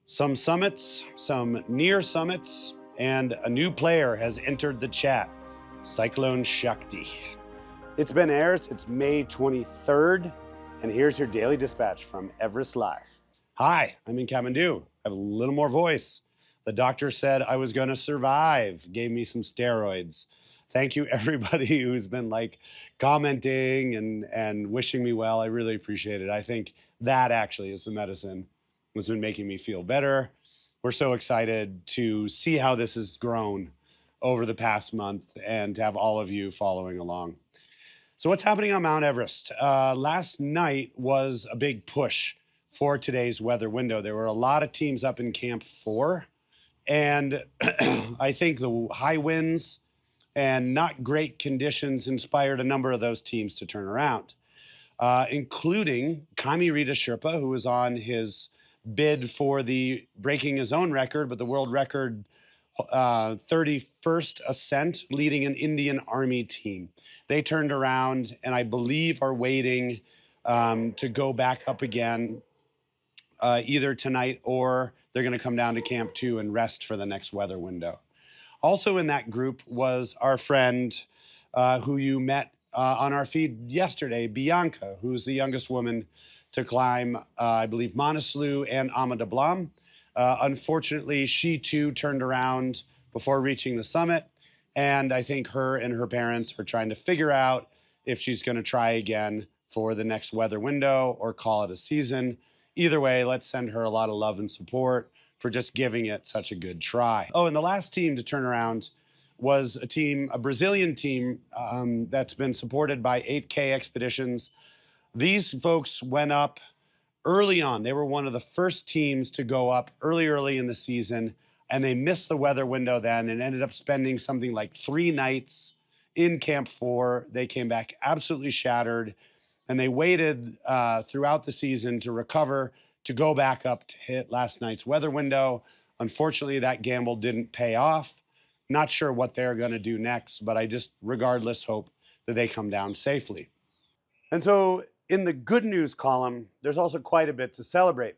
Some summits, some near summits, and a new player has entered the chat, Cyclone Shakti. It's been aired since May 23rd, and here's your daily dispatch from Everest.Live. Hi, I'm in Kathmandu. I have a little more voice. The doctor said I was going to survive, gave me some steroids. Thank you, everybody who's been commenting and wishing me well. I really appreciate it. I think that actually is the medicine that's been making me feel better. We're so excited to see how this has grown over the past month and to have all of you following along. So what's happening on Mount Everest? Last night was a big push for today's weather window. There were a lot of teams up in Camp 4, and I think the high winds and not great conditions inspired a number of those teams to turn around, including Kami Rita Sherpa, who was on his bid for the breaking his own record, but the world record 31st ascent, leading an Indian Army team. They turned around and I believe are waiting to go back up again either tonight or they're going to come down to Camp 2 and rest for the next weather window. Also in that group was our friend who you met on our feed yesterday, Bianca, who's the youngest woman to climb, I believe, Manaslu and Ama Dablam. Unfortunately, she too turned around before reaching the summit. And I think her and her parents are trying to figure out if she's going to try again for the next weather window or call it a season. Either way, let's send her a lot of love and support for just giving it such a good try. Oh, and the last team to turn around was a Brazilian team that's been supported by 8K Expeditions. These folks went up early on. They were one of the first teams to go up early in the season, and they missed the weather window then and ended up spending something like 3 nights in Camp 4. They came back absolutely shattered, and they waited throughout the season to recover, to go back up to hit last night's weather window. Unfortunately, that gamble didn't pay off. Not sure what they're going to do next, but I just regardless hope that they come down safely. And so in the good news column, there's also quite a bit to celebrate.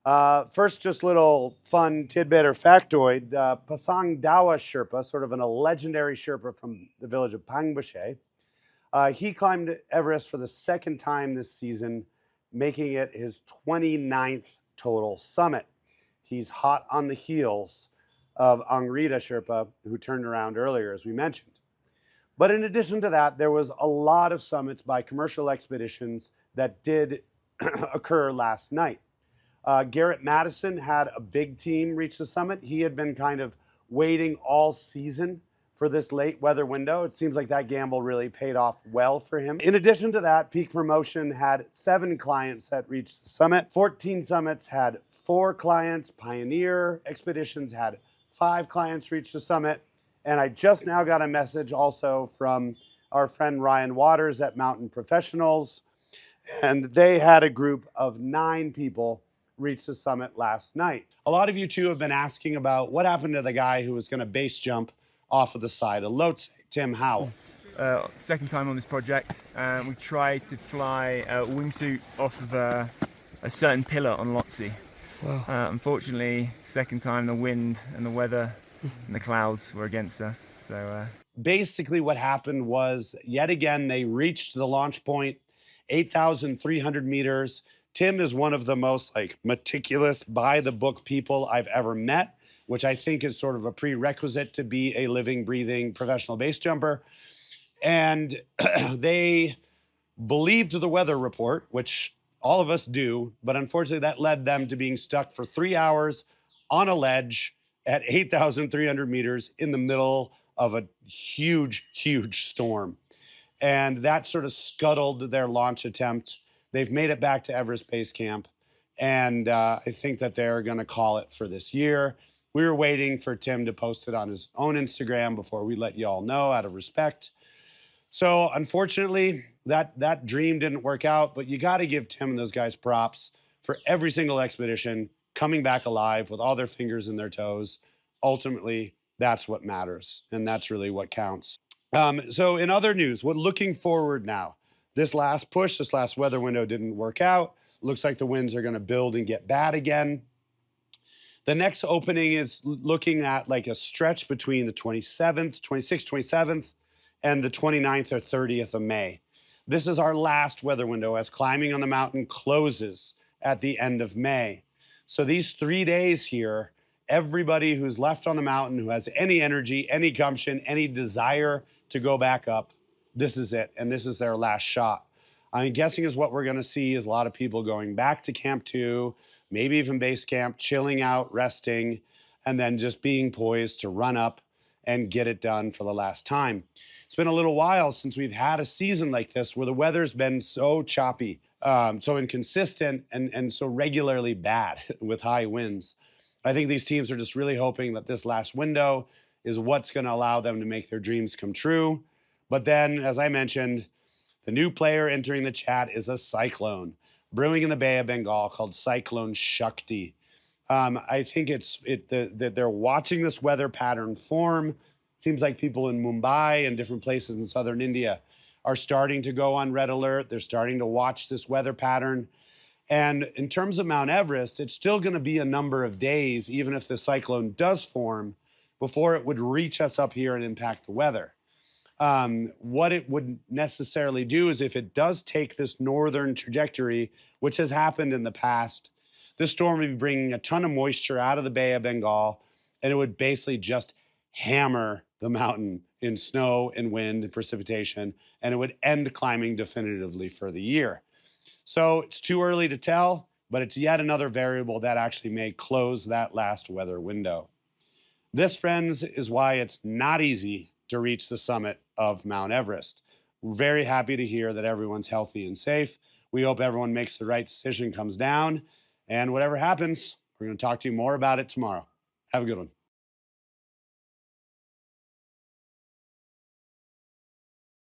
First, just little fun tidbit or factoid. Pasang Dawa Sherpa, sort of a legendary Sherpa from the village of Pangboche, he climbed Everest for the second time this season, making it his 29th total summit. He's hot on the heels of Angrita Sherpa, who turned around earlier, as we mentioned. But in addition to that, there was a lot of summits by commercial expeditions that did occur last night. Garrett Madison had a big team reach the summit. He had been kind of waiting all season for this late weather window. It seems like that gamble really paid off well for him. In addition to that, Peak Promotion had 7 clients that reached the summit. 14 Summits had 4 clients. Pioneer Expeditions had 5 clients reach the summit. And I just now got a message also from our friend Ryan Waters at Mountain Professionals. And they had a group of 9 people reach the summit last night. A lot of you too have been asking about what happened to the guy who was going to base jump off of the side of Lhotse, Tim Howell. Second time on this project. We tried to fly a wingsuit off of a certain pillar on Lhotse. Wow. Unfortunately, second time the wind and the weather and the clouds were against us. So basically what happened was, yet again, they reached the launch point, 8,300 meters. Tim is one of the most meticulous, by the book people I've ever met, which I think is sort of a prerequisite to be a living, breathing professional base jumper. And they believed the weather report, which all of us do, but unfortunately that led them to being stuck for 3 hours on a ledge at 8,300 meters in the middle of a huge, huge storm. And that sort of scuttled their launch attempt. They've made it back to Everest Base Camp, and I think that they're going to call it for this year. We were waiting for Tim to post it on his own Instagram before we let you all know, out of respect. So unfortunately, that dream didn't work out, but you got to give Tim and those guys props for every single expedition coming back alive with all their fingers in their toes. Ultimately, that's what matters, and that's really what counts. So in other news, we're looking forward now. This last push, this last weather window didn't work out. Looks like the winds are going to build and get bad again. The next opening is looking at like a stretch between the 27th, 26th, 27th, and the 29th or 30th of May. This is our last weather window as climbing on the mountain closes at the end of May. So these 3 days here, everybody who's left on the mountain, who has any energy, any gumption, any desire to go back up, this is it. And this is their last shot. I'm guessing is what we're going to see is a lot of people going back to Camp 2, maybe even base camp, chilling out, resting, and then just being poised to run up and get it done for the last time. It's been a little while since we've had a season like this where the weather's been so choppy, so inconsistent, and so regularly bad with high winds. I think these teams are just really hoping that this last window is what's going to allow them to make their dreams come true. But then, as I mentioned, the new player entering the chat is a cyclone brewing in the Bay of Bengal called Cyclone Shakti. I think that they're watching this weather pattern form. Seems like people in Mumbai and different places in southern India are starting to go on red alert. They're starting to watch this weather pattern. And in terms of Mount Everest, it's still going to be a number of days, even if the cyclone does form, before it would reach us up here and impact the weather. What it would necessarily do is if it does take this northern trajectory, which has happened in the past, this storm would be bringing a ton of moisture out of the Bay of Bengal, and it would basically just hammer the mountain in snow and wind and precipitation, and it would end climbing definitively for the year. So it's too early to tell, but it's yet another variable that actually may close that last weather window. This, friends, is why it's not easy to reach the summit of Mount Everest. We're very happy to hear that everyone's healthy and safe. We hope everyone makes the right decision, comes down, and whatever happens, we're going to talk to you more about it tomorrow. Have a good one.